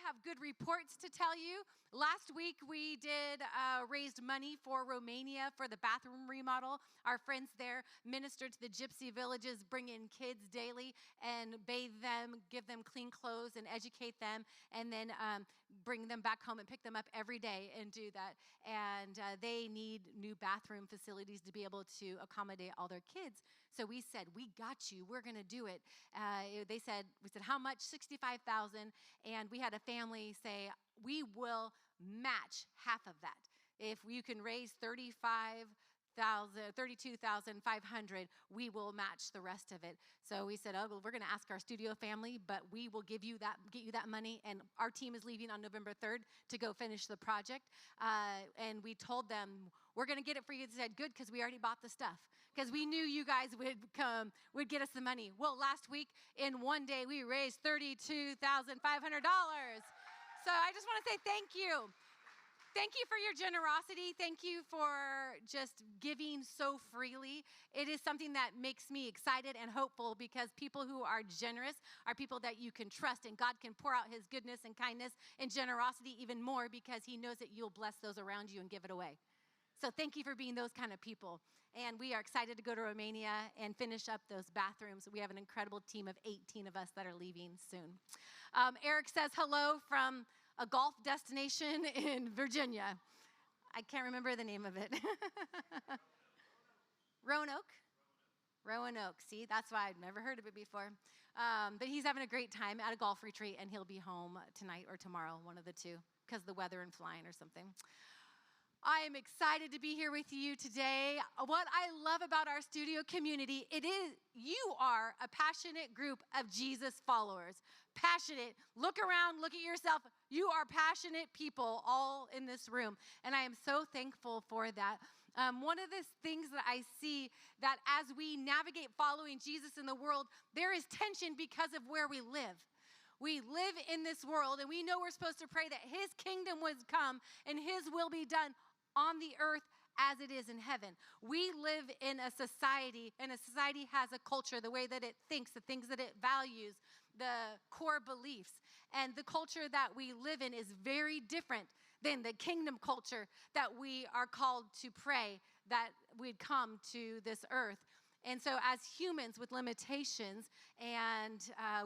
have good reports to tell you. Last week we raised money for Romania for the bathroom remodel. Our friends there ministered to the gypsy villages, bring in kids daily and bathe them, give them clean clothes and educate them, and then bring them back home and pick them up every day and do that. And they need new bathroom facilities to be able to accommodate all their kids. So we said, we got you. We're going to do it. We said, how much? $65,000. And we had a family say, we will match half of that. If you can raise $32,500, we will match the rest of it. So we said, well, we're going to ask our studio family, but we will get you that money. And our team is leaving on November 3rd to go finish the project. And we told them, we're going to get it for you. They said, good, because we already bought the stuff. Because we knew you guys would get us the money. Well, last week, in one day, we raised $32,500. So I just want to say thank you. Thank you for your generosity. Thank you for just giving so freely. It is something that makes me excited and hopeful, because people who are generous are people that you can trust, and God can pour out his goodness and kindness and generosity even more, because he knows that you'll bless those around you and give it away. So thank you for being those kind of people. And we are excited to go to Romania and finish up those bathrooms. We have an incredible team of 18 of us that are leaving soon. Eric says hello from a golf destination in Virginia. I can't remember the name of it. Roanoke. See, that's why I'd never heard of it before. But he's having a great time at a golf retreat, and he'll be home tonight or tomorrow, one of the two, because of the weather and flying or something. I am excited to be here with you today. What I love about our studio community, you are a passionate group of Jesus followers. Passionate. Look around, look at yourself. You are passionate people all in this room, and I am so thankful for that. One of the things that I see, that as we navigate following Jesus in the world, there is tension because of where we live. We live in this world, and we know we're supposed to pray that his kingdom would come and his will be done on the earth as it is in heaven. We live in a society, and a society has a culture, the way that it thinks, the things that it values, the core beliefs. And the culture that we live in is very different than the kingdom culture that we are called to pray that we'd come to this earth. And so as humans with limitations, and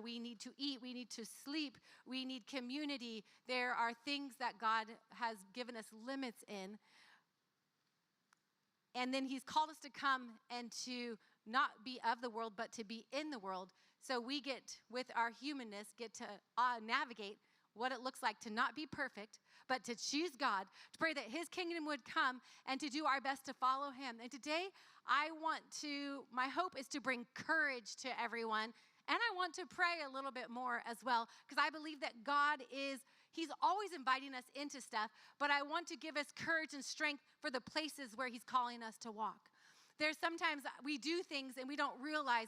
we need to eat, we need to sleep, we need community, there are things that God has given us limits in. And then he's called us to come and to not be of the world, but to be in the world. So we get, with our humanness, get to navigate what it looks like to not be perfect, but to choose God, to pray that his kingdom would come, and to do our best to follow him. And today, my hope is to bring courage to everyone, and I want to pray a little bit more as well, because I believe that he's always inviting us into stuff, but I want to give us courage and strength for the places where he's calling us to walk. There's sometimes we do things and we don't realize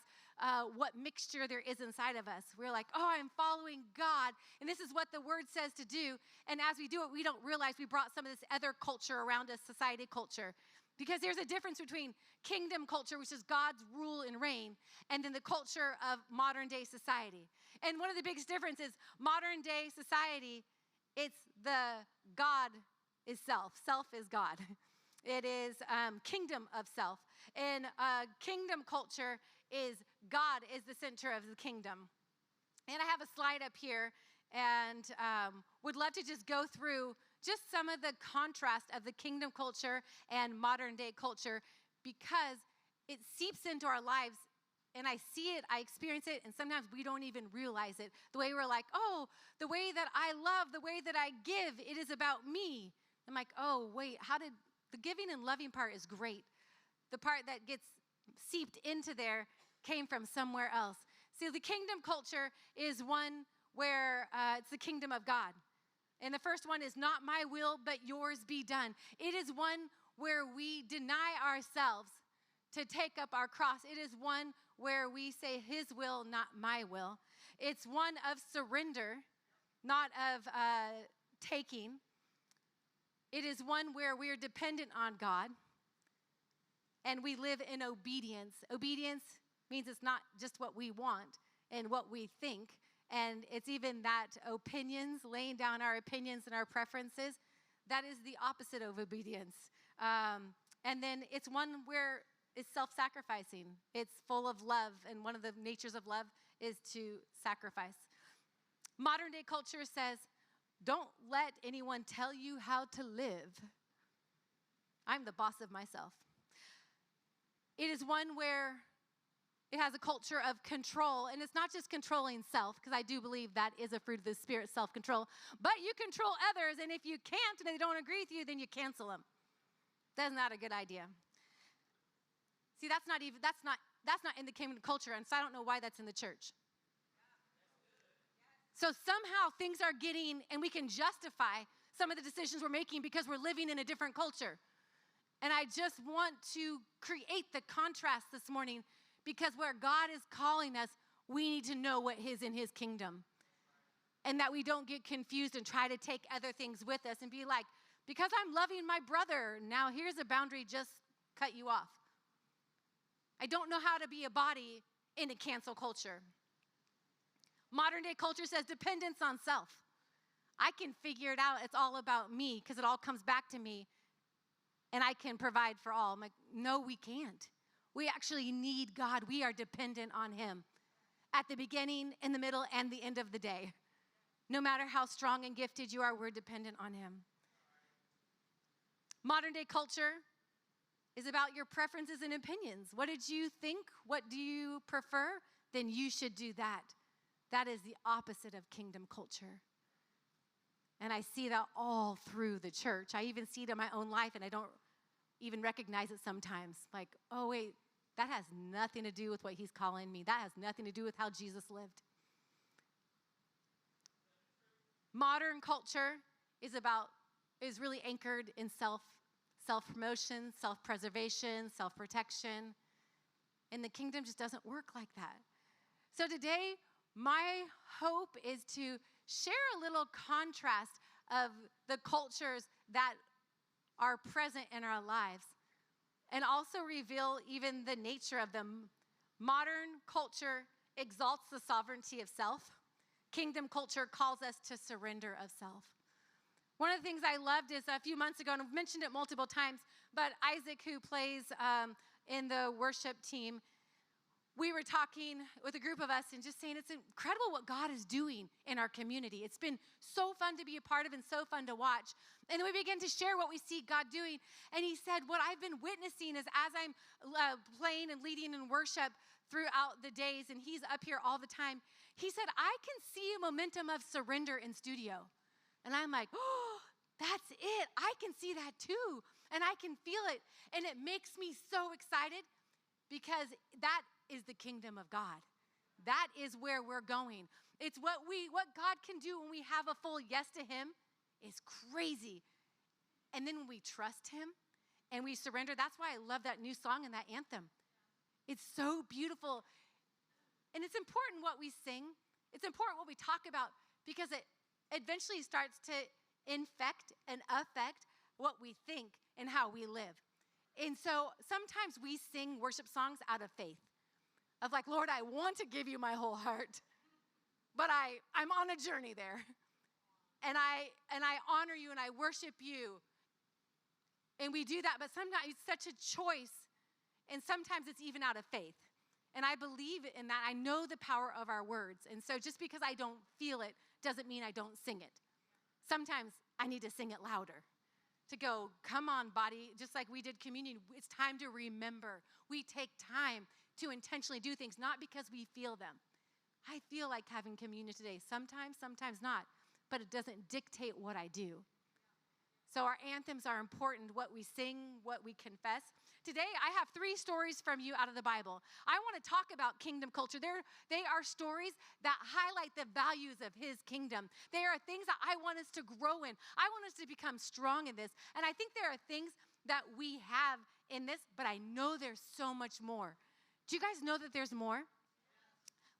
what mixture there is inside of us. We're like, oh, I'm following God, and this is what the word says to do. And as we do it, we don't realize we brought some of this other culture around us, society culture. Because there's a difference between kingdom culture, which is God's rule and reign, and then the culture of modern day society. And one of the biggest differences is modern day society, it's the God is self. Self is God. It is kingdom of self. And kingdom culture is God is the center of the kingdom. And I have a slide up here, and would love to just go through just some of the contrast of the kingdom culture and modern day culture, because it seeps into our lives. And I see it, I experience it, and sometimes we don't even realize it. The way we're like, oh, the way that I love, the way that I give, it is about me. I'm like, oh, wait, the giving and loving part is great. The part that gets seeped into there came from somewhere else. See, the kingdom culture is one where it's the kingdom of God. And the first one is not my will, but yours be done. It is one where we deny ourselves to take up our cross. It is one where we say his will, not my will. It's one of surrender, not of taking. It is one where we are dependent on God, and we live in obedience. Obedience means it's not just what we want and what we think. And it's even that opinions, laying down our opinions and our preferences, that is the opposite of obedience. And then it's one where it's self-sacrificing. It's full of love, and one of the natures of love is to sacrifice. Modern day culture says, don't let anyone tell you how to live. I'm the boss of myself. It is one where it has a culture of control, and it's not just controlling self, because I do believe that is a fruit of the Spirit, self-control, but you control others, and if you can't and they don't agree with you, then you cancel them. That's not a good idea. See, that's not in the kingdom culture, and so I don't know why that's in the church. So somehow things are getting, and we can justify some of the decisions we're making because we're living in a different culture. And I just want to create the contrast this morning, because where God is calling us, we need to know what is in his kingdom. And that we don't get confused and try to take other things with us and be like, because I'm loving my brother, now here's a boundary, just cut you off. I don't know how to be a body in a cancel culture. Modern day culture says dependence on self. I can figure it out. It's all about me because it all comes back to me and I can provide for all. I'm like, no, we can't. We actually need God. We are dependent on him at the beginning, in the middle, and the end of the day. No matter how strong and gifted you are, we're dependent on him. Modern day culture is about your preferences and opinions. What did you think? What do you prefer? Then you should do that. That is the opposite of kingdom culture. And I see that all through the church. I even see it in my own life, and I don't even recognize it sometimes. Like, oh, wait, that has nothing to do with what he's calling me. That has nothing to do with how Jesus lived. Modern culture is really anchored in self-promotion, self-preservation, self-protection. And the kingdom just doesn't work like that. So today, my hope is to share a little contrast of the cultures that are present in our lives and also reveal even the nature of them. Modern culture exalts the sovereignty of self. Kingdom culture calls us to surrender of self. One of the things I loved is a few months ago, and I've mentioned it multiple times, but Isaac, who plays in the worship team, we were talking with a group of us and just saying it's incredible what God is doing in our community. It's been so fun to be a part of and so fun to watch. And then we began to share what we see God doing. And he said, what I've been witnessing is as I'm playing and leading in worship throughout the days, and he's up here all the time, he said, I can see a momentum of surrender in studio. And I'm like, oh, that's it. I can see that too. And I can feel it. And it makes me so excited because that is the kingdom of God. That is where we're going. It's what God can do when we have a full yes to him is crazy. And then when we trust him and we surrender, that's why I love that new song and that anthem. It's so beautiful. And it's important what we sing. It's important what we talk about because it eventually starts to infect and affect what we think and how we live. And so sometimes we sing worship songs out of faith. Of like, Lord, I want to give you my whole heart, but I'm on a journey there. And I honor you and I worship you. And we do that, but sometimes it's such a choice. And sometimes it's even out of faith. And I believe in that. I know the power of our words. And so just because I don't feel it doesn't mean I don't sing it. Sometimes I need to sing it louder. To go, come on, body, just like we did communion. It's time to remember. We take time to intentionally do things, not because we feel them. I feel like having communion today. Sometimes not, but it doesn't dictate what I do. So our anthems are important, what we sing, what we confess. Today, I have 3 stories from you out of the Bible. I want to talk about kingdom culture. They are stories that highlight the values of his kingdom. They are things that I want us to grow in. I want us to become strong in this. And I think there are things that we have in this, but I know there's so much more. Do you guys know that there's more?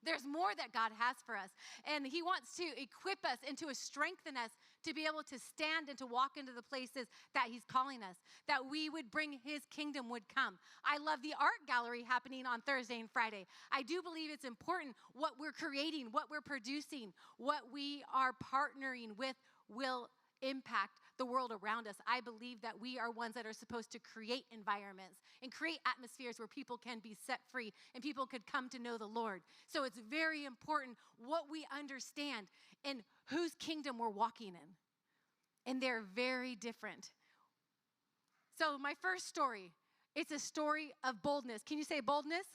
There's more that God has for us. And he wants to equip us and to strengthen us to be able to stand and to walk into the places that he's calling us, that we would bring his kingdom would come. I love the art gallery happening on Thursday and Friday. I do believe it's important what we're creating, what we're producing, what we are partnering with will impact the world around us. I believe that we are ones that are supposed to create environments and create atmospheres where people can be set free and people could come to know the Lord. So it's very important what we understand and whose kingdom we're walking in. And they're very different. So my first story, it's a story of boldness. Can you say boldness?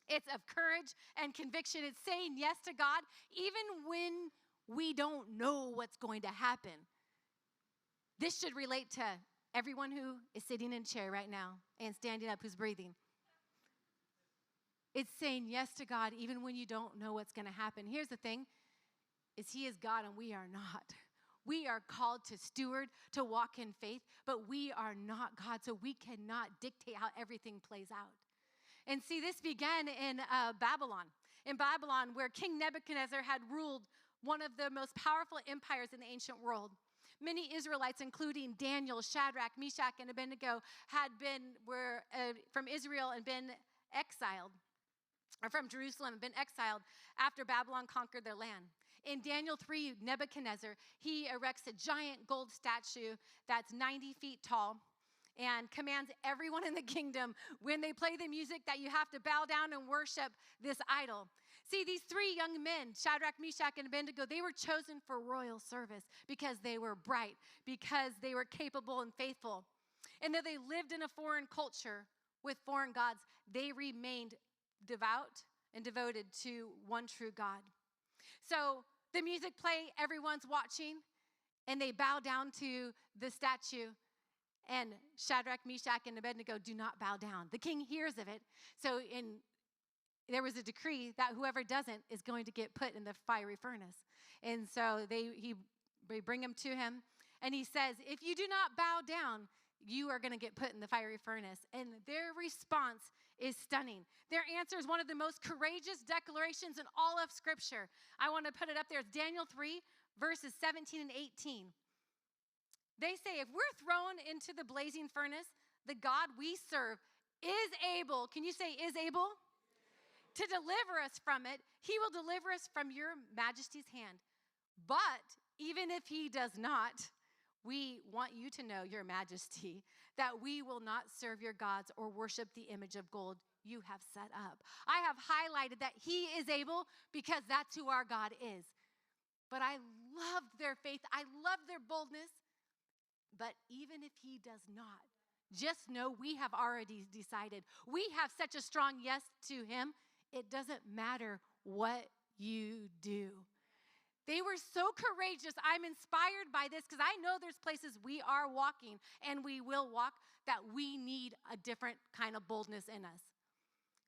It's of courage and conviction. It's saying yes to God even when we don't know what's going to happen. This should relate to everyone who is sitting in a chair right now and standing up who's breathing. It's saying yes to God even when you don't know what's going to happen. Here's the thing, is he is God and we are not. We are called to steward, to walk in faith, but we are not God, so we cannot dictate how everything plays out. And see, this began in Babylon. In Babylon, where King Nebuchadnezzar had ruled one of the most powerful empires in the ancient world. Many Israelites, including Daniel, Shadrach, Meshach, and Abednego, were from Israel and been exiled, or from Jerusalem and been exiled after Babylon conquered their land. In Daniel 3, Nebuchadnezzar, he erects a giant gold statue that's 90 feet tall and commands everyone in the kingdom when they play the music that you have to bow down and worship this idol. See, these three young men, Shadrach, Meshach, and Abednego, they were chosen for royal service because they were bright, because they were capable and faithful. And though they lived in a foreign culture with foreign gods, they remained devout and devoted to one true God. So the music play, everyone's watching, and they bow down to the statue. And Shadrach, Meshach, and Abednego do not bow down. The king hears of it. So there was a decree that whoever doesn't is going to get put in the fiery furnace. And so they bring him to him. And he says, if you do not bow down, you are going to get put in the fiery furnace. And their response is stunning. Their answer is one of the most courageous declarations in all of Scripture. I want to put it up there. It's Daniel 3, verses 17 and 18. They say, if we're thrown into the blazing furnace, the God we serve is able, can you say is able? To deliver us from it. He will deliver us from your majesty's hand. But even if he does not, we want you to know, your majesty, that we will not serve your gods or worship the image of gold you have set up. I have highlighted that he is able because that's who our God is. But I loved their faith. I loved their boldness. But even if he does not, just know we have already decided. We have such a strong yes to him. It doesn't matter what you do. They were so courageous. I'm inspired by this because I know there's places we are walking and we will walk that we need a different kind of boldness in us.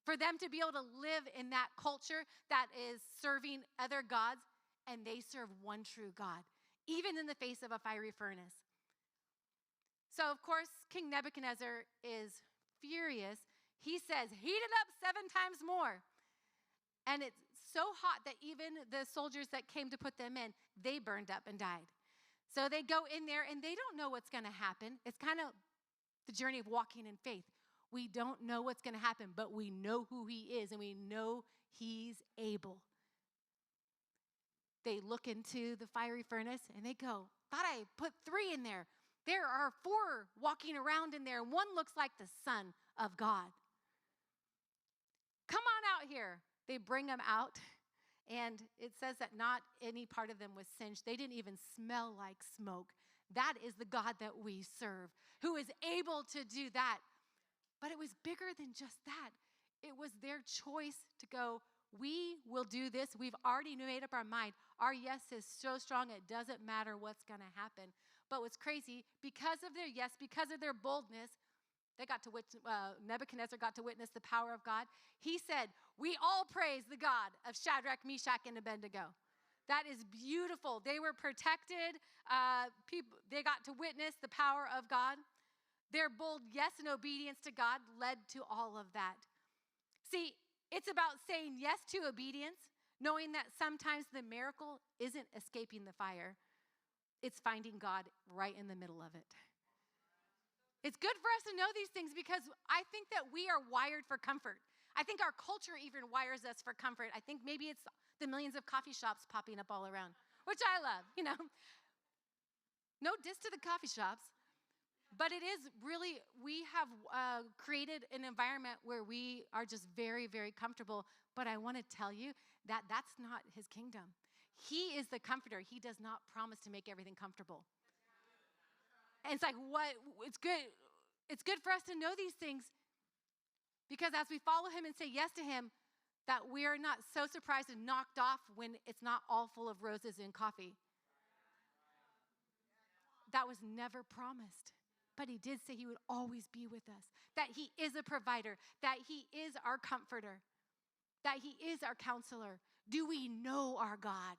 For them to be able to live in that culture that is serving other gods, and they serve one true God, even in the face of a fiery furnace. So, of course, King Nebuchadnezzar is furious. He says, heat it up 7 times more. And it's so hot that even the soldiers that came to put them in, they burned up and died. So they go in there and they don't know what's going to happen. It's kind of the journey of walking in faith. We don't know what's going to happen, but we know who he is and we know he's able. They look into the fiery furnace and they go, thought I put 3 in there. There are 4 walking around in there. And one looks like the Son of God. Come on out here. They bring them out. And it says that not any part of them was singed. They didn't even smell like smoke. That is the God that we serve, who is able to do that. But it was bigger than just that. It was their choice to go, we will do this. We've already made up our mind. Our yes is so strong, it doesn't matter what's going to happen. But what's crazy, because of their yes, because of their boldness, Nebuchadnezzar got to witness the power of God. He said, we all praise the God of Shadrach, Meshach, and Abednego. That is beautiful. They were protected. They got to witness the power of God. Their bold yes and obedience to God led to all of that. See, it's about saying yes to obedience, knowing that sometimes the miracle isn't escaping the fire, It's finding God right in the middle of it. It's good for us to know these things because I think that we are wired for comfort. I think our culture even wires us for comfort. I think maybe it's the millions of coffee shops popping up all around, which I love, No diss to the coffee shops, but it is really, we have created an environment where we are just very, very comfortable. But I want to tell you that that's not his kingdom. He is the comforter. He does not promise to make everything comfortable. And it's like, what? It's good for us to know these things because as we follow him and say yes to him, that we are not so surprised and knocked off when it's not all full of roses and coffee. That was never promised. But he did say he would always be with us, that he is a provider, that he is our comforter, that he is our counselor. Do we know our God?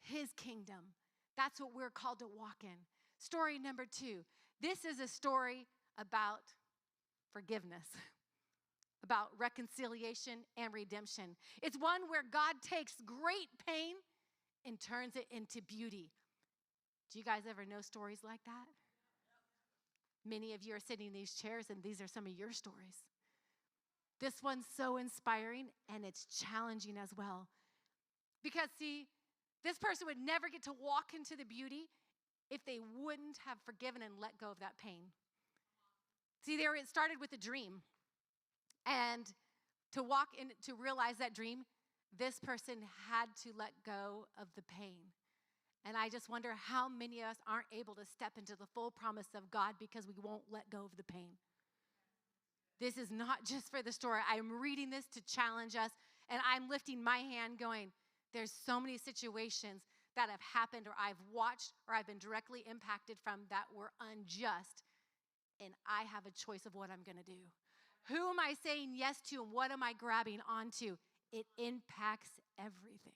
His kingdom. That's what we're called to walk in. Story number 2. This is a story about forgiveness, about reconciliation and redemption. It's one where God takes great pain and turns it into beauty. Do you guys ever know stories like that? Many of you are sitting in these chairs, and these are some of your stories. This one's so inspiring, and it's challenging as well. Because, see, this person would never get to walk into the beauty if they wouldn't have forgiven and let go of that pain. See, it started with a dream. And to walk in, to realize that dream, this person had to let go of the pain. And I just wonder how many of us aren't able to step into the full promise of God because we won't let go of the pain. This is not just for the story. I'm reading this to challenge us, and I'm lifting my hand going, there's so many situations that have happened or I've watched or I've been directly impacted from that were unjust, and I have a choice of what I'm going to do. Who am I saying yes to, and what am I grabbing onto? It impacts everything.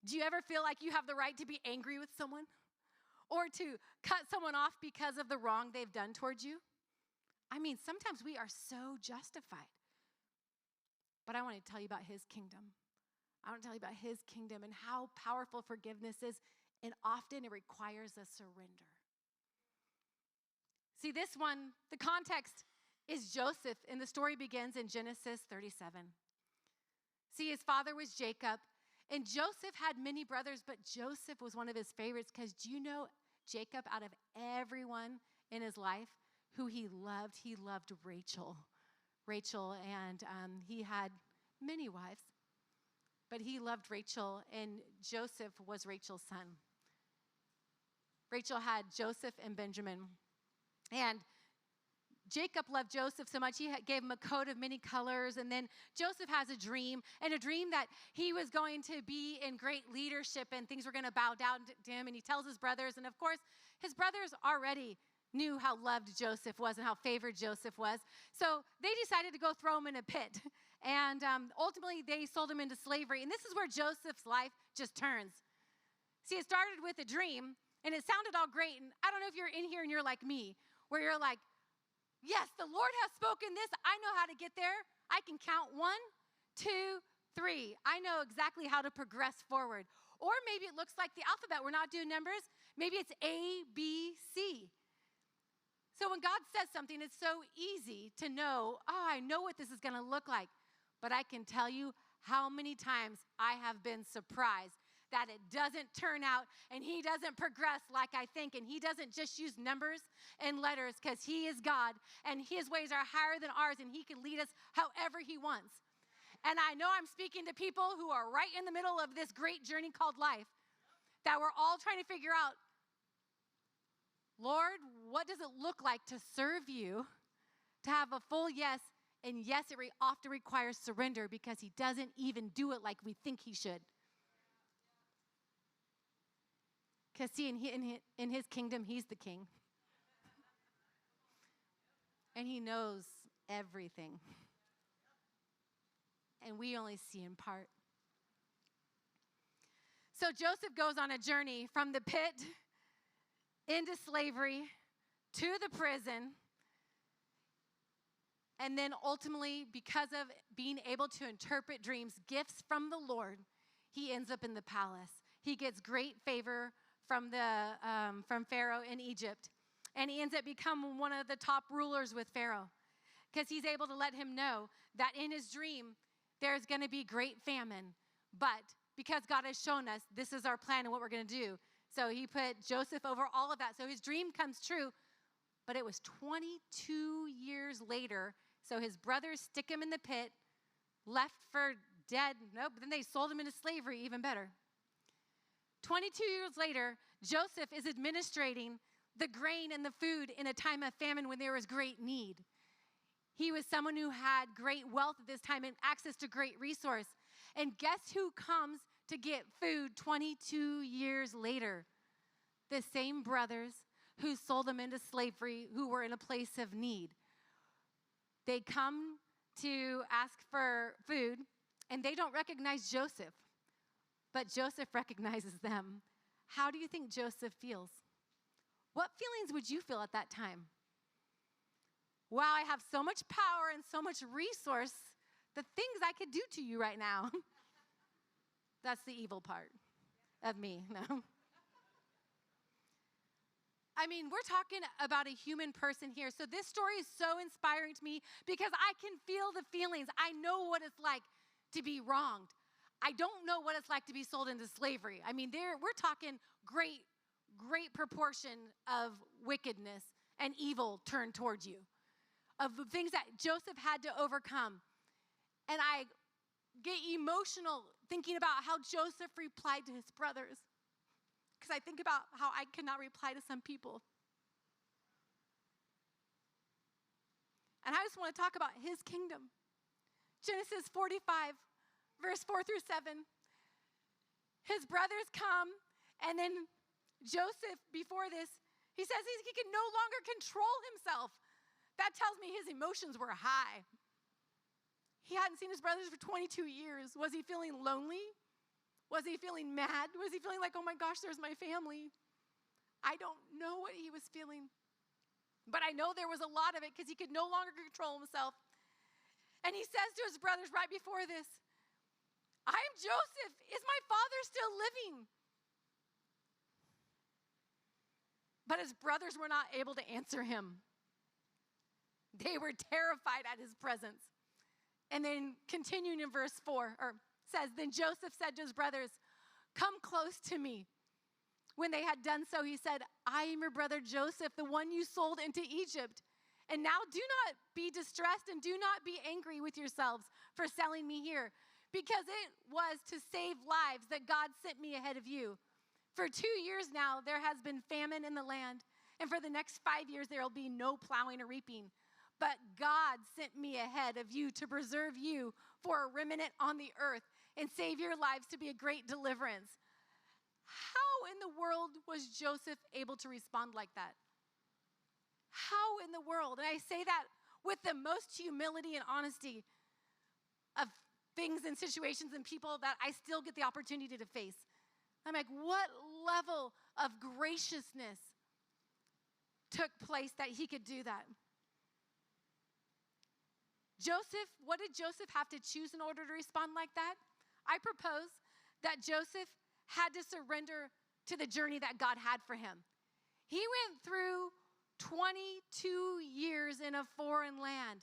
Do you ever feel like you have the right to be angry with someone or to cut someone off because of the wrong they've done towards you? I mean, sometimes we are so justified. But I want to tell you about his kingdom. I want to tell you about his kingdom and how powerful forgiveness is, and often it requires a surrender. See, this one, the context is Joseph, and the story begins in Genesis 37. See, his father was Jacob, and Joseph had many brothers, but Joseph was one of his favorites because do you know Jacob, out of everyone in his life, who he loved Rachel. And he had many wives, but he loved Rachel, and Joseph was Rachel's son. Rachel had Joseph and Benjamin, and Jacob loved Joseph so much, he gave him a coat of many colors. And then Joseph has a dream that he was going to be in great leadership and things were going to bow down to him. And he tells his brothers, and of course, his brothers already knew how loved Joseph was and how favored Joseph was. So they decided to go throw him in a pit. And ultimately, they sold him into slavery. And this is where Joseph's life just turns. See, it started with a dream, and it sounded all great. And I don't know if you're in here and you're like me, where you're like, yes, the Lord has spoken this. I know how to get there. I can count 1, 2, 3. I know exactly how to progress forward. Or maybe it looks like the alphabet. We're not doing numbers. Maybe it's A, B, C. So when God says something, it's so easy to know, I know what this is going to look like. But I can tell you how many times I have been surprised that it doesn't turn out and he doesn't progress like I think, and he doesn't just use numbers and letters because he is God and his ways are higher than ours and he can lead us however he wants. And I know I'm speaking to people who are right in the middle of this great journey called life, that we're all trying to figure out, Lord, what does it look like to serve you, to have a full yes? And yes, it often requires surrender because he doesn't even do it like we think he should. Because see, in his kingdom, he's the king. And he knows everything. And we only see in part. So Joseph goes on a journey from the pit into slavery to the prison. And then ultimately, because of being able to interpret dreams, gifts from the Lord, he ends up in the palace. He gets great favor from Pharaoh in Egypt. And he ends up becoming one of the top rulers with Pharaoh, because he's able to let him know that in his dream, there's going to be great famine. But because God has shown us, this is our plan and what we're going to do. So he put Joseph over all of that. So his dream comes true. But it was 22 years later. So his brothers stick him in the pit, left for dead. Nope, then they sold him into slavery, even better. 22 years later, Joseph is administrating the grain and the food in a time of famine when there was great need. He was someone who had great wealth at this time and access to great resource. And guess who comes to get food 22 years later? The same brothers who sold them into slavery, who were in a place of need. They come to ask for food, and they don't recognize Joseph, but Joseph recognizes them. How do you think Joseph feels? What feelings would you feel at that time? Wow, I have so much power and so much resource. The things I could do to you right now. That's the evil part of me, no. I mean, we're talking about a human person here. So this story is so inspiring to me because I can feel the feelings. I know what it's like to be wronged. I don't know what it's like to be sold into slavery. I mean, we're talking great proportion of wickedness and evil turned towards you, of the things that Joseph had to overcome. And I get emotional thinking about how Joseph replied to his brothers, because I think about how I cannot reply to some people. And I just want to talk about his kingdom. Genesis 45, verse 4 through 7. His brothers come, and then Joseph, before this, he says he can no longer control himself. That tells me his emotions were high. He hadn't seen his brothers for 22 years. Was he feeling lonely? Was he feeling mad? Was he feeling like, oh my gosh, there's my family? I don't know what he was feeling. But I know there was a lot of it because he could no longer control himself. And he says to his brothers right before this, I am Joseph. Is my father still living? But his brothers were not able to answer him. They were terrified at his presence. And then continuing in verse 4, says, then Joseph said to his brothers, come close to me. When they had done so, he said, I am your brother Joseph, the one you sold into Egypt. And now do not be distressed and do not be angry with yourselves for selling me here, because it was to save lives that God sent me ahead of you. For 2 years now, there has been famine in the land, and for the next 5 years, there will be no plowing or reaping. But God sent me ahead of you to preserve you for a remnant on the earth and save your lives to be a great deliverance. How in the world was Joseph able to respond like that? How in the world? And I say that with the most humility and honesty of things and situations and people that I still get the opportunity to face. I'm like, what level of graciousness took place that he could do that? Joseph, what did Joseph have to choose in order to respond like that? I propose that Joseph had to surrender to the journey that God had for him. He went through 22 years in a foreign land,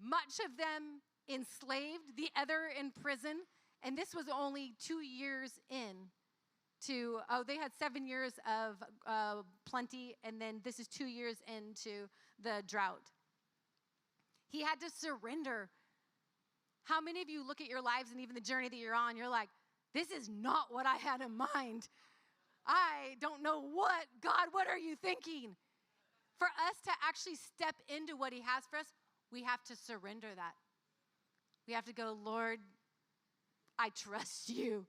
much of them enslaved, the other in prison, and this was only 2 years in to, they had 7 years of plenty, and then this is 2 years into the drought. He had to surrender. How many of you look at your lives and even the journey that you're on, you're like, this is not what I had in mind. I don't know what, God, what are you thinking? For us to actually step into what he has for us, we have to surrender that. We have to go, Lord, I trust you.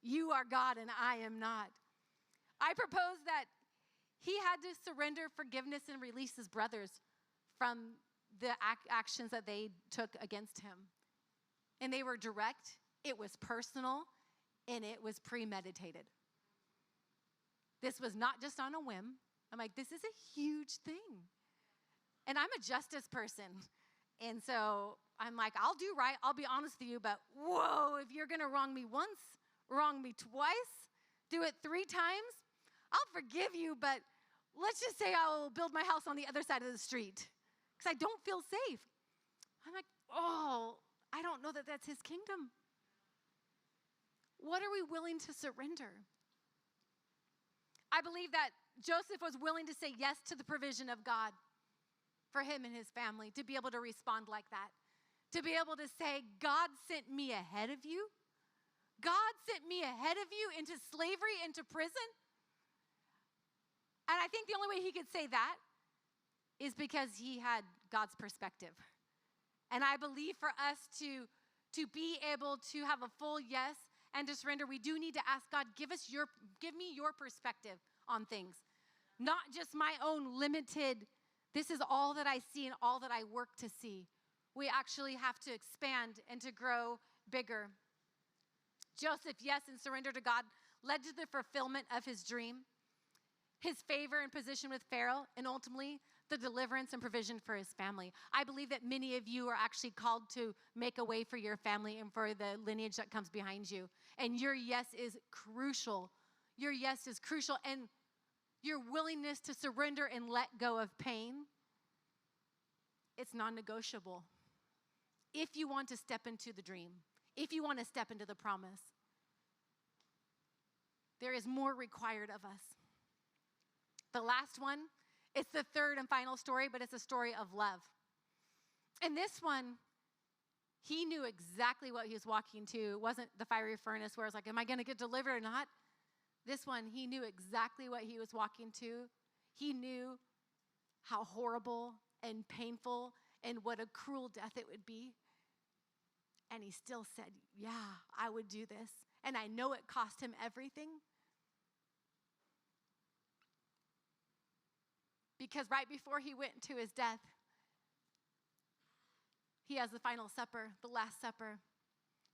You are God and I am not. I propose that he had to surrender forgiveness and release his brothers from the actions that they took against him. And they were direct, it was personal, and it was premeditated. This was not just on a whim. I'm like, this is a huge thing. And I'm a justice person. And so I'm like, I'll do right. I'll be honest with you, but whoa, if you're going to wrong me once, wrong me twice, do it 3 times, I'll forgive you, but let's just say I'll build my house on the other side of the street because I don't feel safe. I'm like, oh, I don't know that that's his kingdom. What are we willing to surrender? I believe that Joseph was willing to say yes to the provision of God for him and his family, to be able to respond like that, to be able to say, God sent me ahead of you. God sent me ahead of you into slavery, into prison. And I think the only way he could say that is because he had God's perspective. And I believe for us to be able to have a full yes and to surrender, we do need to ask God, give me your perspective on things. Not just my own limited, this is all that I see and all that I work to see. We actually have to expand and to grow bigger. Joseph, yes, and surrender to God led to the fulfillment of his dream, his favor and position with Pharaoh, and ultimately the deliverance and provision for his family. I believe that many of you are actually called to make a way for your family and for the lineage that comes behind you. And your yes is crucial. Your yes is crucial. And your willingness to surrender and let go of pain, it's non-negotiable. If you want to step into the dream, if you want to step into the promise, there is more required of us. The last one, it's the third and final story, but it's a story of love. And this one, he knew exactly what he was walking to. It wasn't the fiery furnace where it's like, am I going to get delivered or not? This one, he knew exactly what he was walking to. He knew how horrible and painful and what a cruel death it would be. And he still said, yeah, I would do this. And I know it cost him everything. Because right before he went to his death, he has the final supper, the Last Supper.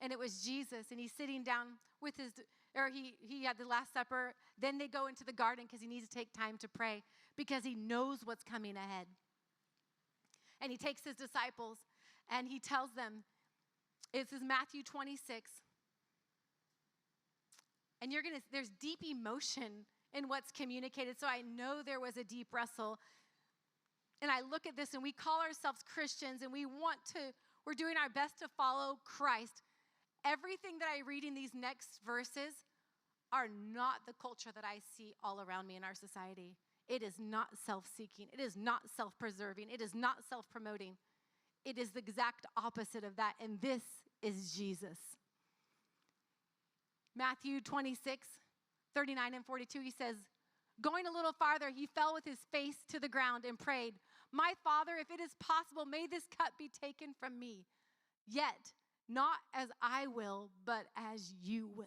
And it was Jesus, and he's sitting down with he had the Last Supper. Then they go into the garden because he needs to take time to pray because he knows what's coming ahead. And he takes his disciples, and he tells them, this is Matthew 26. And there's deep emotion in what's communicated. So I know there was a deep wrestle. And I look at this and we call ourselves Christians and we're doing our best to follow Christ. Everything that I read in these next verses are not the culture that I see all around me in our society. It is not self-seeking. It is not self-preserving. It is not self-promoting. It is the exact opposite of that. And this is Jesus. Matthew 26, 39 and 42, he says, going a little farther, he fell with his face to the ground and prayed, my Father, if it is possible, may this cup be taken from me. Yet, not as I will, but as you will.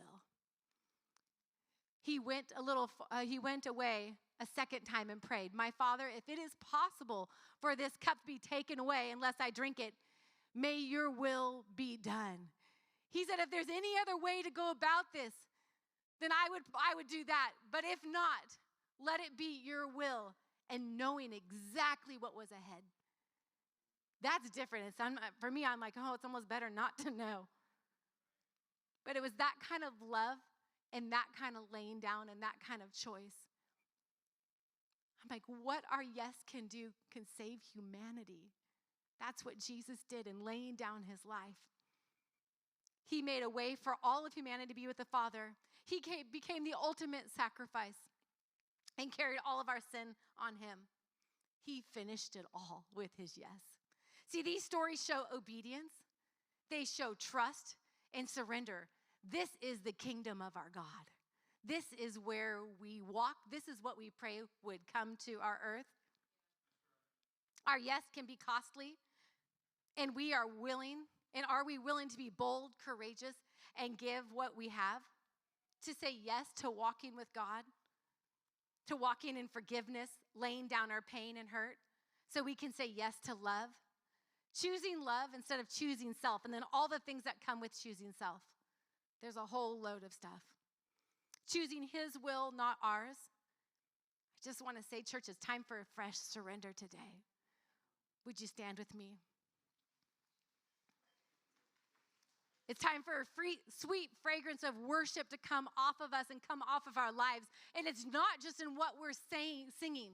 He went away a second time and prayed, my Father, if it is possible for this cup to be taken away unless I drink it, may your will be done. He said, if there's any other way to go about this, then I would do that. But if not, let it be your will, and knowing exactly what was ahead. That's different. For me, I'm like, oh, it's almost better not to know. But it was that kind of love and that kind of laying down and that kind of choice. I'm like, what our yes can do can save humanity. That's what Jesus did in laying down his life. He made a way for all of humanity to be with the Father. He became the ultimate sacrifice and carried all of our sin on him. He finished it all with his yes. See, these stories show obedience. They show trust and surrender. This is the kingdom of our God. This is where we walk. This is what we pray would come to our earth. Our yes can be costly, and we are willing. And are we willing to be bold, courageous, and give what we have? To say yes to walking with God, to walking in forgiveness, laying down our pain and hurt, so we can say yes to love. Choosing love instead of choosing self, and then all the things that come with choosing self. There's a whole load of stuff. Choosing his will, not ours. I just want to say, church, it's time for a fresh surrender today. Would you stand with me? It's time for a sweet fragrance of worship to come off of us and come off of our lives. And it's not just in what we're singing.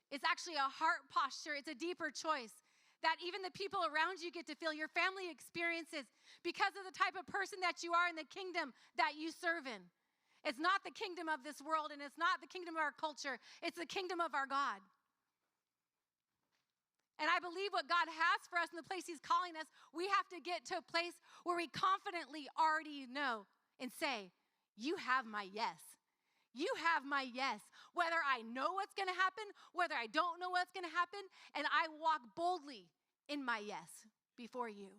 It's actually a heart posture. It's a deeper choice that even the people around you get to feel, your family experiences, because of the type of person that you are in the kingdom that you serve in. It's not the kingdom of this world, and it's not the kingdom of our culture. It's the kingdom of our God. And I believe what God has for us in the place he's calling us, we have to get to a place where we confidently already know and say, you have my yes. You have my yes. Whether I know what's going to happen, whether I don't know what's going to happen, and I walk boldly in my yes before you.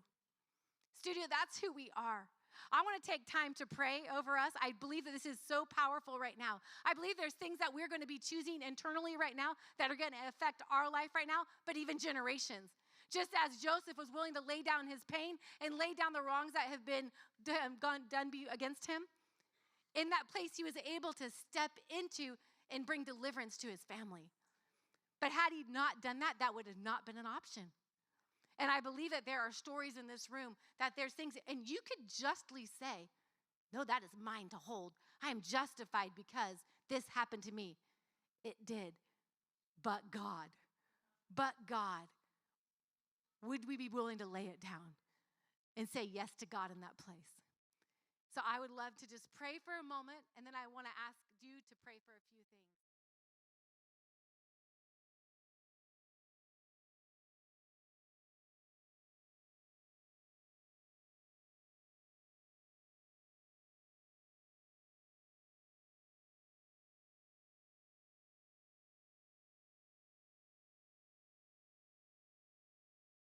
Studio, that's who we are. I want to take time to pray over us. I believe that this is so powerful right now. I believe there's things that we're going to be choosing internally right now that are going to affect our life right now, but even generations. Just as Joseph was willing to lay down his pain and lay down the wrongs that have been done against him, in that place he was able to step into and bring deliverance to his family. But had he not done that, that would have not been an option. And I believe that there are stories in this room that there's things, and you could justly say, no, that is mine to hold. I am justified because this happened to me. It did. But God, would we be willing to lay it down and say yes to God in that place? So I would love to just pray for a moment, and then I want to ask you to pray for a few things.